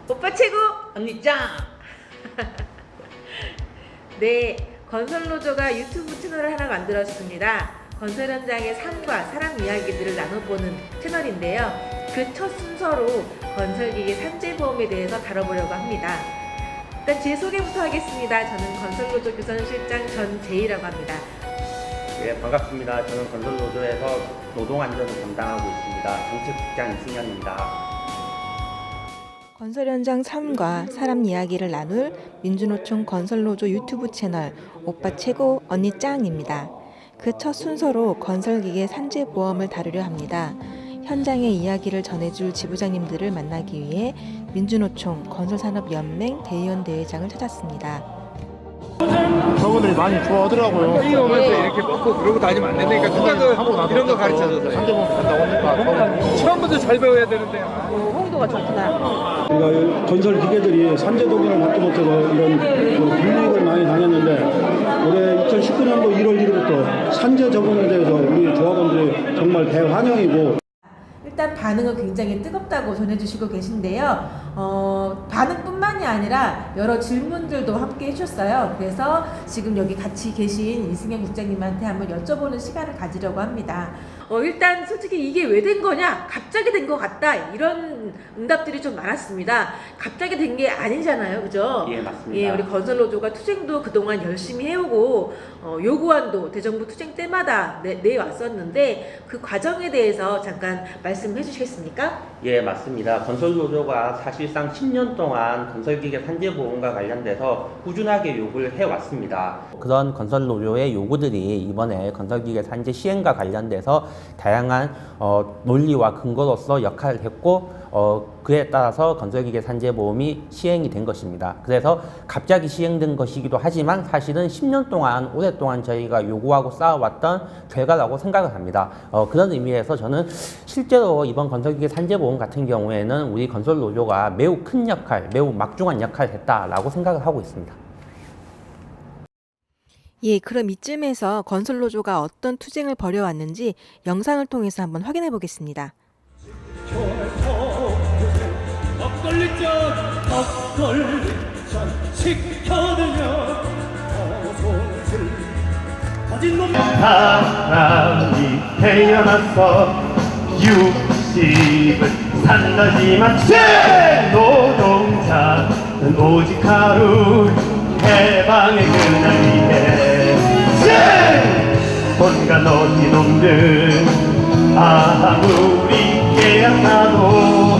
오빠 최고! 언니 짱! 네, 건설노조가 유튜브 채널을 하나 만들었습니다. 건설 현장의 삶과 사람 이야기들을 나눠보는 채널인데요. 그 첫 순서로 건설기계 산재보험에 대해서 다뤄보려고 합니다. 일단 제 소개부터 하겠습니다. 저는 건설노조 교선실장 전재희라고 합니다. 예, 반갑습니다. 저는 건설노조에서 노동안전을 담당하고 있습니다. 정책국장 이승현입니다. 건설 현장 삶과 사람 이야기를 나눌 민주노총 건설노조 유튜브 채널 오빠 최고 언니 짱입니다. 그 첫 순서로 건설기계 산재보험을 다루려 합니다. 현장의 이야기를 전해줄 지부장님들을 만나기 위해 민주노총 건설산업연맹 대의원 대회장을 찾았습니다. 저분들이 많이 좋아하더라고요. 이 오면서 이렇게 먹고 그러고 다니면 안 된다니까 누가 이런 거 가르쳐줘서 산재보험 한다고 하니까 처음부터 잘 배워야 되는데. 홍도가 좋구나. 우리가 건설 기계들이 산재도경을 받지 못해서 이런 불이익을 많이 당했는데 올해 2019년도 1월 1일부터 산재 적용에 대해서 우리 조합원들이 정말 대환영이고 일단 반응은 굉장히 뜨겁다고 전해주시고 계신데요. 반응뿐만이 아니라 여러 질문들도 함께 해주셨어요. 그래서 지금 여기 같이 계신 이승현 국장님한테 한번 여쭤보는 시간을 가지려고 합니다. 일단 솔직히 이게 왜 된 거냐? 갑자기 된 것 같다. 이런 응답들이 좀 많았습니다. 갑자기 된 게 아니잖아요. 그죠? 예, 맞습니다. 예, 우리 건설노조가 투쟁도 그동안 열심히 해오고 요구안도 대정부 투쟁 때마다 내왔었는데 그 과정에 대해서 잠깐 말씀해 주시겠습니까? 예, 맞습니다. 건설노조가 사실상 10년 동안 건설기계 산재보험과 관련돼서 꾸준하게 요구를 해왔습니다. 그런 건설노조의 요구들이 이번에 건설기계 산재 시행과 관련돼서 다양한 논리와 근거로서 역할을 했고 그에 따라서 건설기계 산재보험이 시행이 된 것입니다. 그래서 갑자기 시행된 것이기도 하지만 사실은 10년 동안 오랫동안 저희가 요구하고 쌓아왔던 결과라고 생각을 합니다. 그런 의미에서 저는 실제로 이번 건설기계 산재보험 같은 경우에는 우리 건설노조가 매우 큰 역할, 매우 막중한 역할을 했다라고 생각을 하고 있습니다. 예, 그럼 이쯤에서 건설노조가 어떤 투쟁을 벌여왔는지 영상을 통해서 한번 확인해 보겠습니다. 사람이 태어나서 60을 산다지만 제 노동자는 오직 하루 해방의 그날 위해 온갖 너희 놈들 아무리 깨어나도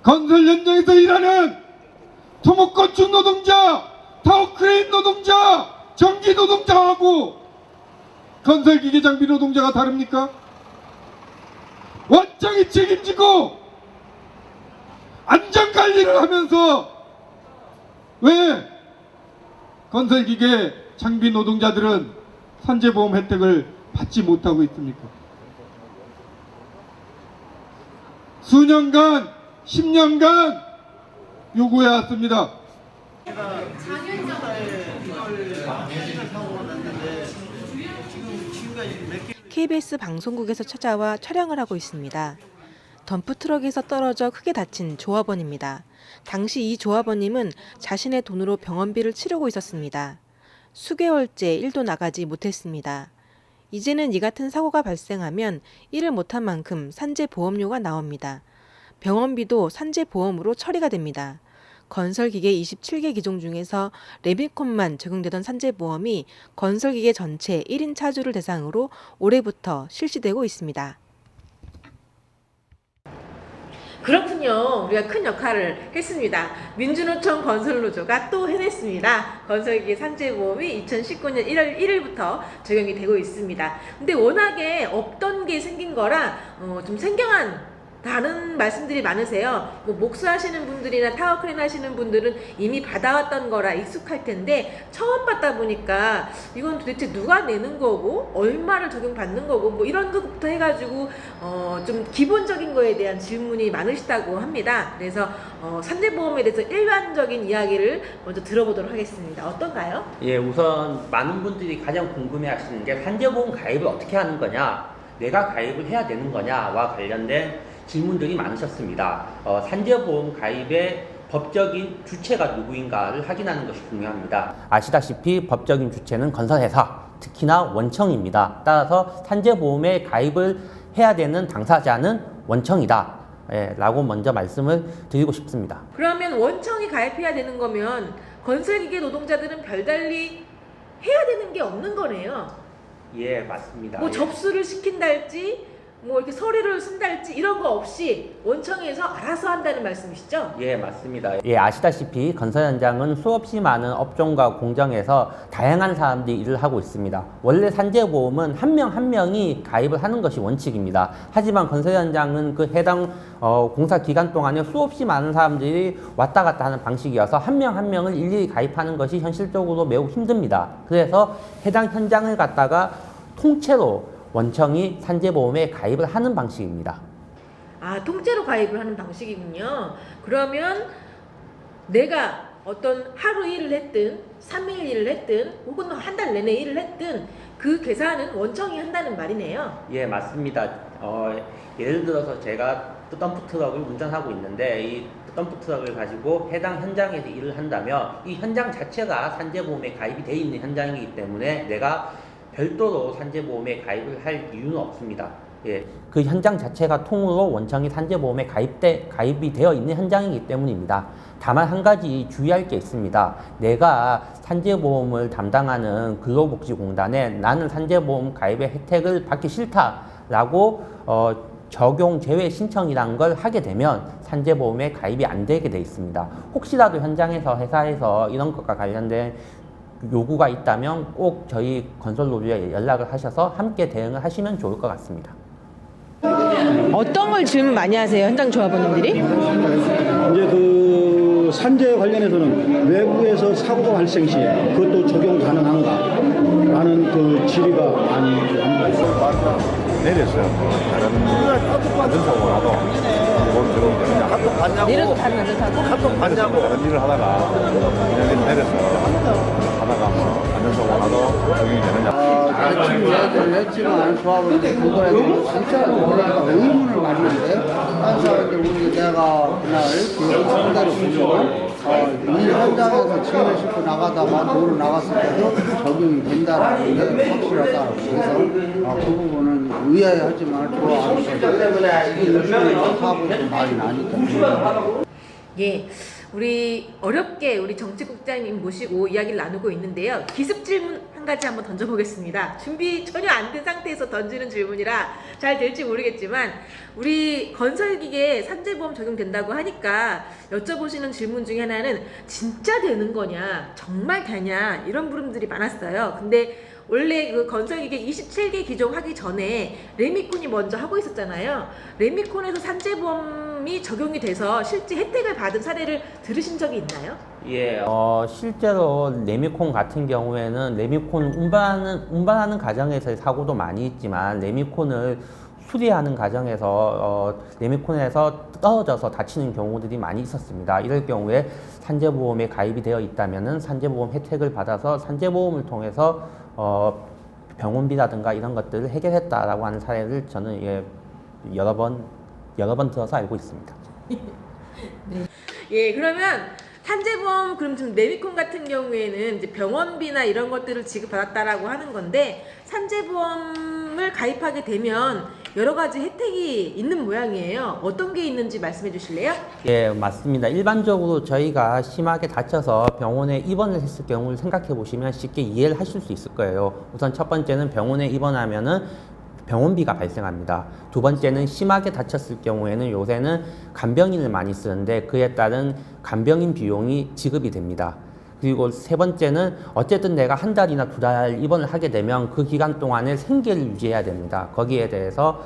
건설 현장에서 일하는 토목건축 노동자, 타워크레인 노동자, 전기 노동자하고 건설기계 장비 노동자가 다릅니까? 원장이 책임지고 안전관리를 하면서 왜 건설기계 장비 노동자들은 산재보험 혜택을 받지 못하고 있습니까? 수년간 10년간 요구해왔습니다. KBS 방송국에서 찾아와 촬영을 하고 있습니다. 덤프트럭에서 떨어져 크게 다친 조합원입니다. 당시 이 조합원님은 자신의 돈으로 병원비를 치르고 있었습니다. 수개월째 일도 나가지 못했습니다. 이제는 이 같은 사고가 발생하면 일을 못한 만큼 산재보험료가 나옵니다. 병원비도 산재보험으로 처리가 됩니다. 건설기계 27개 기종 중에서 레미콘만 적용되던 산재보험이 건설기계 전체 1인 차주를 대상으로 올해부터 실시되고 있습니다. 그렇군요. 우리가 큰 역할을 했습니다. 민주노총 건설노조가 또 해냈습니다. 건설기계 산재보험이 2019년 1월 1일부터 적용이 되고 있습니다. 근데 워낙에 없던 게 생긴 거라 좀 생경한 다른 말씀들이 많으세요. 뭐 목수하시는 분들이나 타워크레인 하시는 분들은 이미 받아왔던 거라 익숙할 텐데 처음 받다 보니까 이건 도대체 누가 내는 거고 얼마를 적용받는 거고 뭐 이런 것부터 해가지고 좀 기본적인 거에 대한 질문이 많으시다고 합니다. 그래서 산재보험에 대해서 일반적인 이야기를 먼저 들어보도록 하겠습니다. 어떤가요? 예, 우선 많은 분들이 가장 궁금해하시는 게 산재보험 가입을 어떻게 하는 거냐, 내가 가입을 해야 되는 거냐와 관련된 질문들이 많으셨습니다. 산재보험 가입의 법적인 주체가 누구인가를 확인하는 것이 중요합니다. 아시다시피 법적인 주체는 건설회사, 특히나 원청입니다. 따라서 산재보험에 가입을 해야 되는 당사자는 원청이다. 라고 먼저 말씀을 드리고 싶습니다. 그러면 원청이 가입해야 되는 거면 건설기계 노동자들은 별달리 해야 되는 게 없는 거네요. 예, 맞습니다. 뭐 예. 접수를 시킨달지 뭐 이렇게 서류를 쓴달지 이런 거 없이 원청에서 알아서 한다는 말씀이시죠? 예, 맞습니다. 예, 아시다시피 건설 현장은 수없이 많은 업종과 공정에서 다양한 사람들이 일을 하고 있습니다. 원래 산재보험은 한 명 한 명이 가입을 하는 것이 원칙입니다. 하지만 건설 현장은 그 해당 공사 기간 동안에 수없이 많은 사람들이 왔다 갔다 하는 방식이어서 한 명 한 명을 일일이 가입하는 것이 현실적으로 매우 힘듭니다. 그래서 해당 현장을 갖다가 통째로 원청이 산재보험에 가입을 하는 방식입니다. 아, 통째로 가입을 하는 방식이군요. 그러면 내가 어떤 하루 일을 했든 3일 일을 했든 혹은 한 달 내내 일을 했든 그 계산은 원청이 한다는 말이네요. 예, 맞습니다. 예를 들어서 제가 덤프트럭을 운전하고 있는데 이 덤프트럭을 가지고 해당 현장에서 일을 한다면 이 현장 자체가 산재보험에 가입이 되어 있는 현장이기 때문에 내가 별도로 산재보험에 가입을 할 이유는 없습니다. 예, 그 현장 자체가 통으로 원청이 산재보험에 가입이 되어 있는 현장이기 때문입니다. 다만 한 가지 주의할 게 있습니다. 내가 산재보험을 담당하는 근로복지공단에 나는 산재보험 가입의 혜택을 받기 싫다라고 적용 제외 신청이라는 걸 하게 되면 산재보험에 가입이 안 되게 돼 있습니다. 혹시라도 현장에서 회사에서 이런 것과 관련된 요구가 있다면 꼭 저희 건설노조에 연락을 하셔서 함께 대응을 하시면 좋을 것 같습니다. 어떤 걸 질문 많이 하세요, 현장 조합원님들이? 이제 그 산재 관련해서는 외부에서 사고가 발생 시 그것도 적용 가능한가? 라는 그 질의가 많이 합니다. 내렸어요. 다른 사고 나도 카톡 받냐고. 내려도 다른 안전사고? 카톡 받냐고. 다른 일을 하다가 그냥 내렸어요. 하다가 뭐 안전사고 나도 적용이 되느냐. 대충 이야기를 했지만 조합은 그거에 대해서 진짜로 몰라서 의문을 갖는데 한 사람들 우리 내가 그날 그 상대로 보면 이 현장에서 짐을 싣고 나가다가 도로 나갔을 때도 적용이 된다는 게 확실하다. 그래서 그 부분은 의아해하지만 좋아하는 사고도 많이 나니까. 예, 우리 어렵게 우리 정치국장님 모시고 이야기를 나누고 있는데요. 기습 질문 한 가지 한번 던져보겠습니다. 준비 전혀 안 된 상태에서 던지는 질문이라 잘 될지 모르겠지만 우리 건설기계 산재보험 적용된다고 하니까 여쭤보시는 질문 중에 하나는 진짜 되는 거냐, 정말 되냐 이런 물음들이 많았어요. 근데 원래 그 건설기계 27개 기종 하기 전에 레미콘이 먼저 하고 있었잖아요. 레미콘에서 산재보험이 적용이 돼서 실제 혜택을 받은 사례를 들으신 적이 있나요? 예, 실제로 레미콘 같은 경우에는 레미콘 운반하는 과정에서의 사고도 많이 있지만 레미콘을 수리하는 과정에서 레미콘에서 떨어져서 다치는 경우들이 많이 있었습니다. 이럴 경우에 산재보험에 가입이 되어 있다면은 산재보험 혜택을 받아서 산재보험을 통해서 병원비라든가 이런 것들을 해결했다라고 하는 사례를 저는 여러 번 들어서 알고 있습니다. 네. 예, 그러면 산재보험 그럼 지금 레미콘 같은 경우에는 이제 병원비나 이런 것들을 지급받았다라고 하는 건데 산재보험을 가입하게 되면 여러 가지 혜택이 있는 모양이에요. 어떤 게 있는지 말씀해 주실래요? 예, 맞습니다. 일반적으로 저희가 심하게 다쳐서 병원에 입원을 했을 경우를 생각해 보시면 쉽게 이해를 하실 수 있을 거예요. 우선 첫 번째는 병원에 입원하면은 병원비가 발생합니다. 두 번째는 심하게 다쳤을 경우에는 요새는 간병인을 많이 쓰는데 그에 따른 간병인 비용이 지급이 됩니다. 그리고 세 번째는 어쨌든 내가 한 달이나 두 달 입원을 하게 되면 그 기간 동안에 생계를 유지해야 됩니다. 거기에 대해서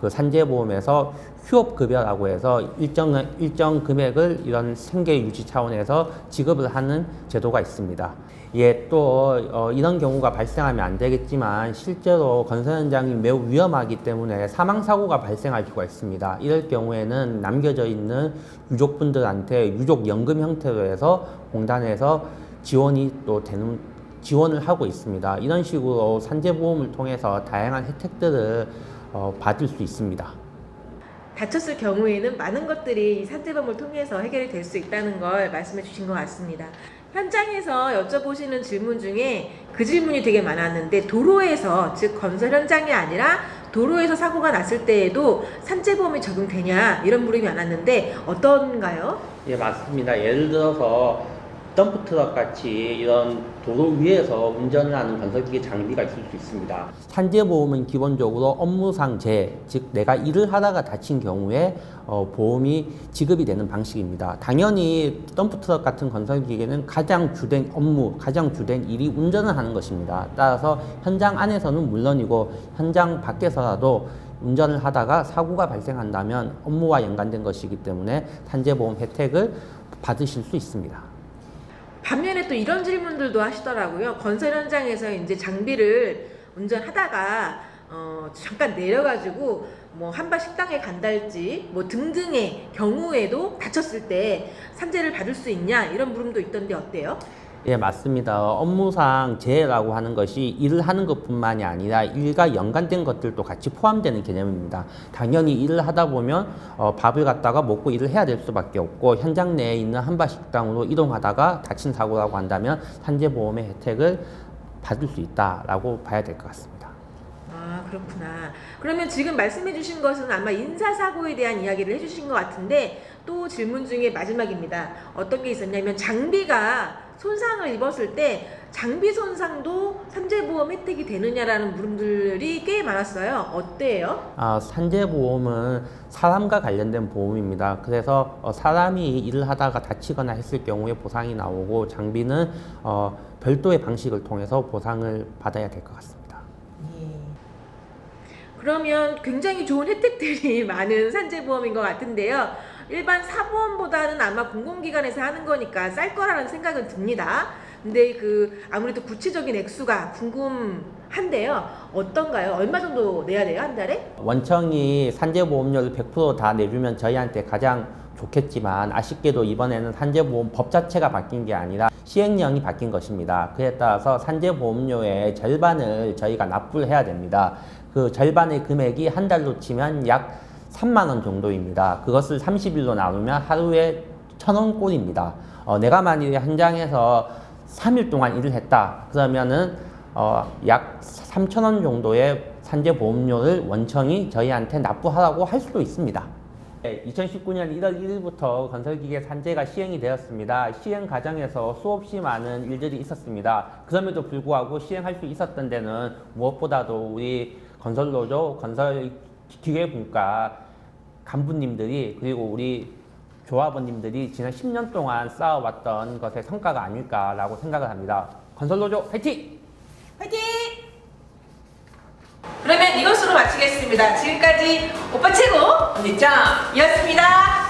그 산재보험에서 휴업급여라고 해서 일정 금액을 이런 생계 유지 차원에서 지급을 하는 제도가 있습니다. 예, 또 이런 경우가 발생하면 안 되겠지만 실제로 건설 현장이 매우 위험하기 때문에 사망 사고가 발생할 수가 있습니다. 이럴 경우에는 남겨져 있는 유족분들한테 유족연금 형태로 해서 공단에서 지원을 하고 있습니다. 이런 식으로 산재보험을 통해서 다양한 혜택들을 받을 수 있습니다. 다쳤을 경우에는 많은 것들이 이 산재보험을 통해서 해결이 될 수 있다는 걸 말씀해 주신 것 같습니다. 현장에서 여쭤보시는 질문 중에 그 질문이 되게 많았는데 도로에서, 즉 건설 현장이 아니라 도로에서 사고가 났을 때에도 산재보험이 적용되냐 이런 물음이 많았는데 어떤가요? 예, 맞습니다. 예를 들어서 덤프트럭 같이 이런 도로 위에서 운전을 하는 건설기계 장비가 있을 수 있습니다. 산재보험은 기본적으로 업무상 재해, 즉 내가 일을 하다가 다친 경우에 보험이 지급이 되는 방식입니다. 당연히 덤프트럭 같은 건설기계는 가장 주된 업무, 가장 주된 일이 운전을 하는 것입니다. 따라서 현장 안에서는 물론이고 현장 밖에서라도 운전을 하다가 사고가 발생한다면 업무와 연관된 것이기 때문에 산재보험 혜택을 받으실 수 있습니다. 반면에 또 이런 질문들도 하시더라고요. 건설 현장에서 이제 장비를 운전하다가 잠깐 내려가지고 뭐 한바 식당에 간달지 뭐 등등의 경우에도 다쳤을 때 산재를 받을 수 있냐 이런 물음도 있던데 어때요? 예, 맞습니다. 업무상 재해라고 하는 것이 일을 하는 것뿐만이 아니라 일과 연관된 것들도 같이 포함되는 개념입니다. 당연히 일을 하다 보면 밥을 갖다가 먹고 일을 해야 될 수밖에 없고 현장 내에 있는 한바 식당으로 이동하다가 다친 사고라고 한다면 산재보험의 혜택을 받을 수 있다라고 봐야 될 것 같습니다. 아, 그렇구나. 그러면 지금 말씀해 주신 것은 아마 인사사고에 대한 이야기를 해주신 것 같은데 또 질문 중에 마지막입니다. 어떤 게 있었냐면 장비가 손상을 입었을 때 장비 손상도 산재보험 혜택이 되느냐라는 물음들이 꽤 많았어요. 어때요? 산재보험은 사람과 관련된 보험입니다. 그래서 사람이 일을 하다가 다치거나 했을 경우에 보상이 나오고 장비는 별도의 방식을 통해서 보상을 받아야 될 것 같습니다. 그러면 굉장히 좋은 혜택들이 많은 산재보험인 것 같은데요. 일반 사보험보다는 아마 공공기관에서 하는 거니까 쌀 거라는 생각은 듭니다. 근데 아무래도 구체적인 액수가 궁금한데요. 어떤가요? 얼마 정도 내야 돼요, 한 달에? 원청이 산재보험료를 100% 다 내주면 저희한테 가장 좋겠지만 아쉽게도 이번에는 산재보험 법 자체가 바뀐 게 아니라 시행령이 바뀐 것입니다. 그에 따라서 산재보험료의 절반을 저희가 납부를 해야 됩니다. 그 절반의 금액이 한 달로 치면 약 3만 원 정도입니다. 그것을 30일로 나누면 하루에 1,000원 꼴입니다. 내가 만일에 현장에서 3일 동안 일을 했다. 그러면은 약 3,000원 정도의 산재보험료를 원청이 저희한테 납부하라고 할 수도 있습니다. 2019년 1월 1일부터 건설기계 산재가 시행이 되었습니다. 시행 과정에서 수없이 많은 일들이 있었습니다. 그럼에도 불구하고 시행할 수 있었던 데는 무엇보다도 우리 건설노조, 건설기계분과 간부님들이 그리고 우리 조합원님들이 지난 10년 동안 쌓아왔던 것의 성과가 아닐까라고 생각을 합니다. 건설노조 화이팅! 화이팅! 그러면 이것으로 마치겠습니다. 지금까지 오빠 최고! 언니 짱! 이었습니다.